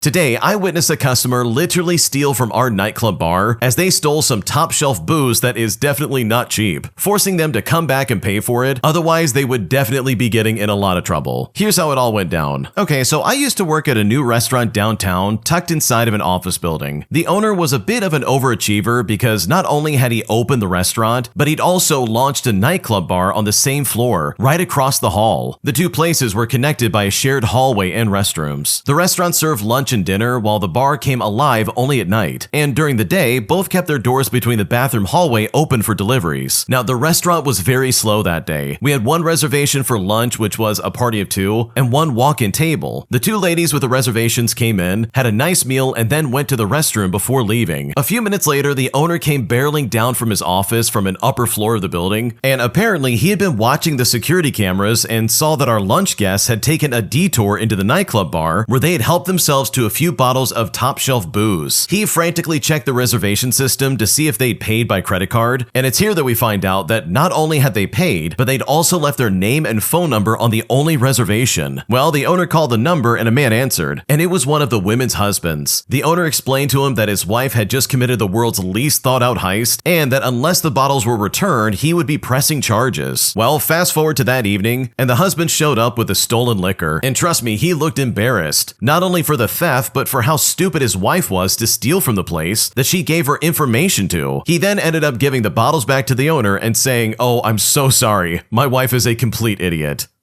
Today, I witnessed a customer literally steal from our nightclub bar as they stole some top-shelf booze that is definitely not cheap, forcing them to come back and pay for it, otherwise they would definitely be getting in a lot of trouble. Here's how it all went down. Okay, so I used to work at a new restaurant downtown, tucked inside of an office building. The owner was a bit of an overachiever because not only had he opened the restaurant, but he'd also launched a nightclub bar on the same floor, right across the hall. The two places were connected by a shared hallway and restrooms. The restaurant served lunch and dinner while the bar came alive only at night, and during the day both kept their doors between the bathroom hallway open for deliveries. Now the restaurant was very slow that day. We had one reservation for lunch, which was a party of two, and one walk-in table. The two ladies with the reservations came in, had a nice meal, and then went to the restroom before leaving. A few minutes later, the owner came barreling down from his office from an upper floor of the building, and apparently he had been watching the security cameras and saw that our lunch guests had taken a detour into the nightclub bar where they had helped themselves to a few bottles of top-shelf booze. He frantically checked the reservation system to see if they'd paid by credit card, and it's here that we find out that not only had they paid, but they'd also left their name and phone number on the only reservation. Well, the owner called the number and a man answered, and it was one of the women's husbands. The owner explained to him that his wife had just committed the world's least thought-out heist, and that unless the bottles were returned, he would be pressing charges. Well, fast forward to that evening, and the husband showed up with the stolen liquor, and trust me, he looked embarrassed, not only for the theft, but for how stupid his wife was to steal from the place that she gave her information to. He then ended up giving the bottles back to the owner and saying, "Oh, I'm so sorry. My wife is a complete idiot."